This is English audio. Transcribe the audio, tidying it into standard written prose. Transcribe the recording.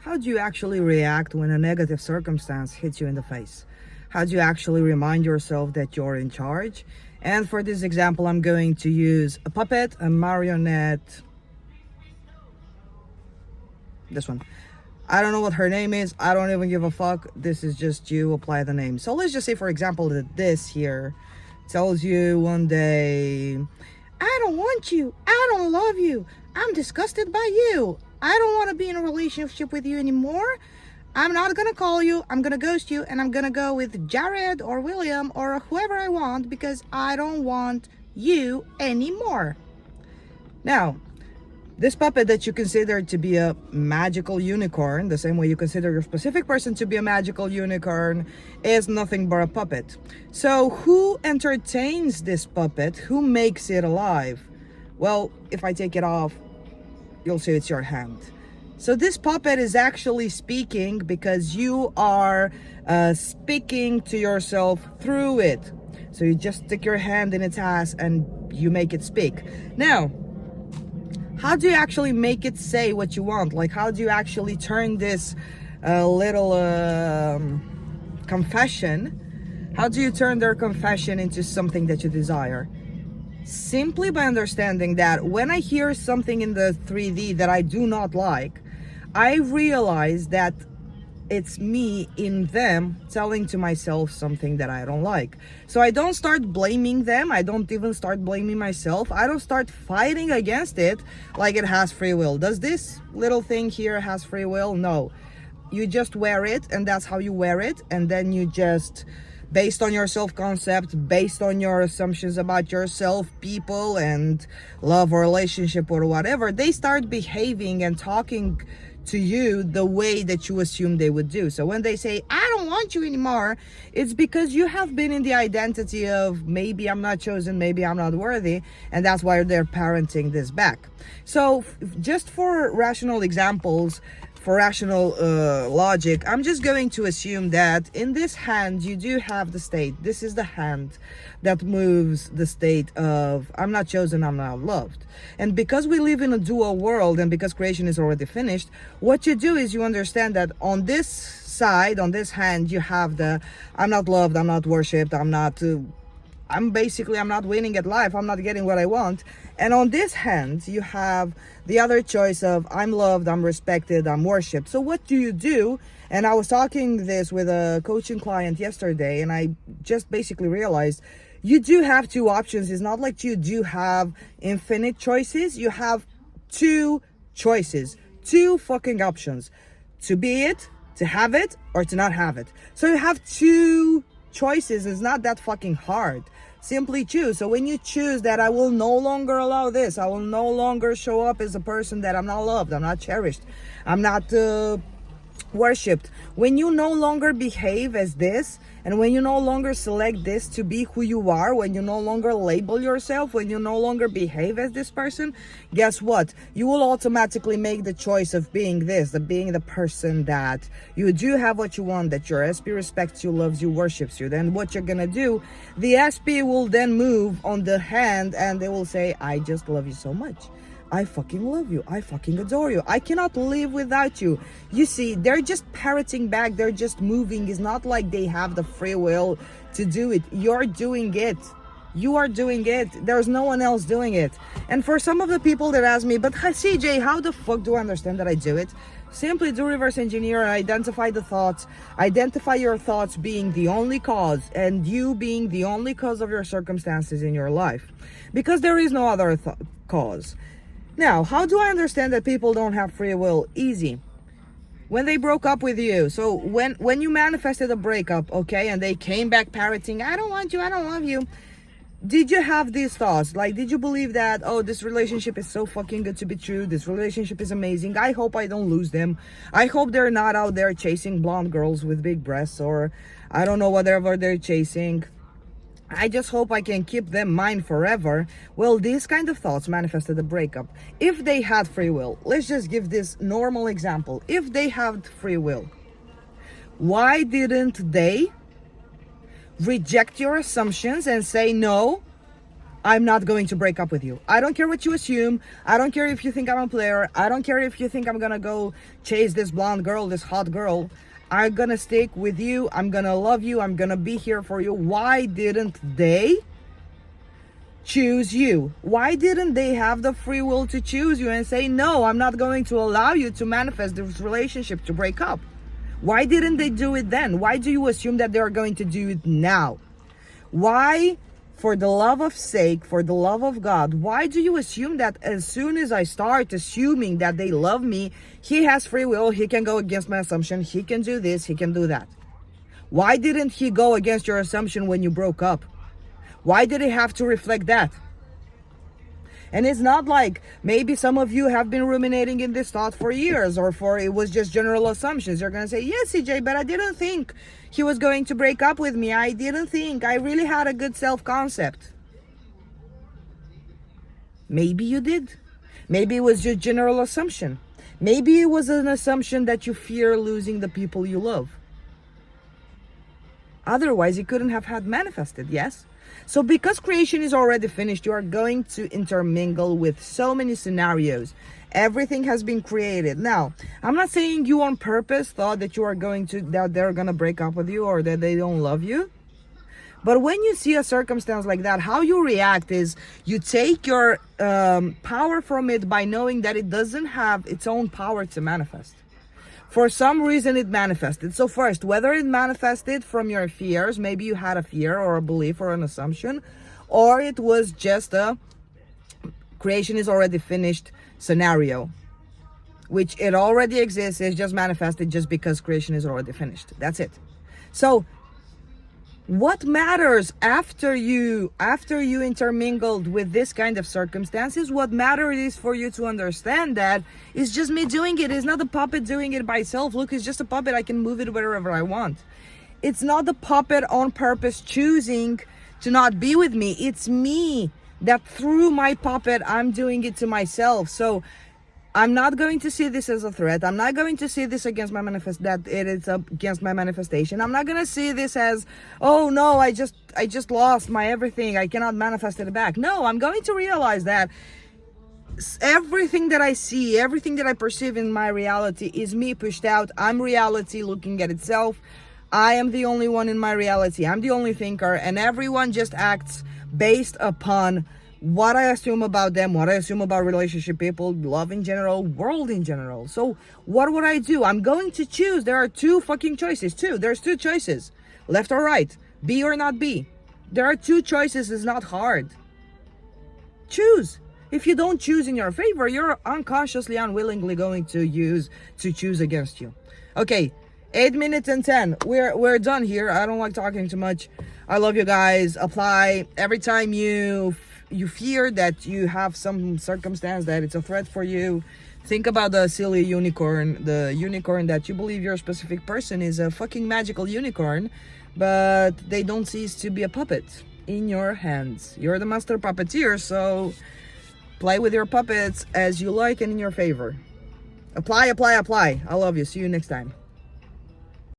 How do you actually react when a negative circumstance hits you in the face? How do you actually remind yourself that you're in charge? And for this example, I'm going to use a puppet, a marionette, this one. I don't know what her name is. I don't even give a fuck. This is just you apply the name. So let's just say, for example, that this here tells you one day, I don't want you. I don't love you. I'm disgusted by you. I don't want to be in a relationship with you anymore. I'm not going to call you. I'm going to ghost you. And I'm going to go with Jared or William or whoever I want because I don't want you anymore. Now, this puppet that you consider to be a magical unicorn, the same way you consider your specific person to be a magical unicorn, is nothing but a puppet. So who entertains this puppet? Who makes it alive? Well, if I take it off, you'll see it's your hand. So this puppet is actually speaking because you are speaking to yourself through it. So you just stick your hand in its ass and you make it speak. Now, how do you actually make it say what you want? Like, how do you actually turn this little confession? How do you turn their confession into something that you desire? Simply by understanding that when I hear something in the 3D that I do not like, I realize that it's me in them telling to myself something that I don't like. So I don't start blaming them. I don't even start blaming myself. I don't start fighting against it like it has free will. Does this little thing here has free will? No. You just wear it, and that's how you wear it. And then you just, based on your self-concept, based on your assumptions about yourself, people, and love or relationship or whatever, they start behaving and talking to you the way that you assume they would do. So when they say, I don't want you anymore, it's because you have been in the identity of maybe I'm not chosen, maybe I'm not worthy, and that's why they're parenting this back. So just for rational examples, for rational logic, I'm just going to assume that in this hand you do have the state. This is the hand that moves the state of I'm not chosen, I'm not loved. And because we live in a dual world and because creation is already finished, what you do is you understand that on this side, on this hand, you have the I'm not loved, I'm not worshipped, I'm not winning at life, I'm not getting what I want. And on this hand, you have the other choice of I'm loved, I'm respected, I'm worshipped. So what do you do? And I was talking this with a coaching client yesterday, and I just basically realized you do have two options. It's not like you do have infinite choices. You have two choices, two fucking options: to be it, to have it, or to not have it. So you have two choices. It's not that fucking hard. Simply choose. So when you choose that I will no longer allow this, I will no longer show up as a person that I'm not loved, I'm not cherished, I'm not worshipped. When you no longer behave as this, and when you no longer select this to be who you are, when you no longer label yourself, when you no longer behave as this person, guess what? You will automatically make the choice of being this, of being the person that you do have what you want, that your SP respects you, loves you, worships you. Then what you're gonna do, the SP will then move on the hand and they will say, I just love you so much. I fucking love you. I fucking adore you. I cannot live without you. You see, they're just parroting back. They're just moving. It's not like they have the free will to do it. You're doing it. You are doing it. There's no one else doing it. And for some of the people that ask me, but CJ, how the fuck do I understand that I do it? Simply do reverse engineer and identify the thoughts. Identify your thoughts being the only cause and you being the only cause of your circumstances in your life. Because there is no other cause. Now, how do I understand that people don't have free will? Easy. When they broke up with you. So when you manifested a breakup, okay, and they came back parroting, I don't want you, I don't love you. Did you have these thoughts? Like, did you believe that, oh, this relationship is so fucking good to be true. This relationship is amazing. I hope I don't lose them. I hope they're not out there chasing blonde girls with big breasts, or I don't know, whatever they're chasing. I just hope I can keep them mine forever. Well, these kind of thoughts manifested a breakup. If they had free will, let's just give this normal example. If they had free will, why didn't they reject your assumptions and say, no, I'm not going to break up with you. I don't care what you assume. I don't care if you think I'm a player. I don't care if you think I'm gonna go chase this blonde girl, this hot girl. I'm gonna stick with you. I'm gonna love you. I'm gonna be here for you. Why didn't they choose you? Why didn't they have the free will to choose you and say, no, I'm not going to allow you to manifest this relationship to break up? Why didn't they do it then? Why do you assume that they're going to do it now? Why, for the love of sake, for the love of God, why do you assume that as soon as I start assuming that they love me, he has free will, he can go against my assumption, he can do this, he can do that? Why didn't he go against your assumption when you broke up? Why did it have to reflect that? And it's not like maybe some of you have been ruminating in this thought for years, or for it was just general assumptions. You're going to say, yes, CJ, but I didn't think he was going to break up with me. I didn't think. I really had a good self-concept. Maybe you did. Maybe it was just general assumption. Maybe it was an assumption that you fear losing the people you love. Otherwise, it couldn't have had manifested, yes? So because creation is already finished, you are going to intermingle with so many scenarios. Everything has been created. Now, I'm not saying you on purpose thought that that they're gonna break up with you or that they don't love you. But when you see a circumstance like that, how you react is you take your power from it by knowing that it doesn't have its own power to manifest. For some reason it manifested. So first, whether it manifested from your fears, maybe you had a fear or a belief or an assumption, or it was just a creation is already finished scenario, which it already exists, it's just manifested just because creation is already finished. That's it. So what matters after you intermingled with this kind of circumstances, what matters is for you to understand that it's just me doing it. It's not the puppet doing it by itself. Look, it's just a puppet. I can move it wherever I want. It's not the puppet on purpose choosing to not be with me. It's me that through my puppet, I'm doing it to myself. So I'm not going to see this as a threat. I'm not going to see this against my that it is against my manifestation. I'm not going to see this as, oh no, I just lost my everything. I cannot manifest it back. No, I'm going to realize that everything that I see, everything that I perceive in my reality is me pushed out. I'm reality looking at itself. I am the only one in my reality. I'm the only thinker, and everyone just acts based upon what I assume about them, what I assume about relationship, people, love in general, world in general. So what would I do? I'm going to choose. There are two fucking choices. There's two choices. Left or right. Be or not be. There are two choices. It's not hard. Choose. If you don't choose in your favor, you're unconsciously, unwillingly going to choose against you. Okay, 8 minutes and 10. We're done here. I don't like talking too much. I love you guys. Apply. Every time you fear that you have some circumstance that it's a threat for you, think about the silly unicorn, the unicorn that you believe your specific person is a fucking magical unicorn, but they don't cease to be a puppet in your hands. You're the master puppeteer, so play with your puppets as you like and in your favor. Apply. I love you. See you next time.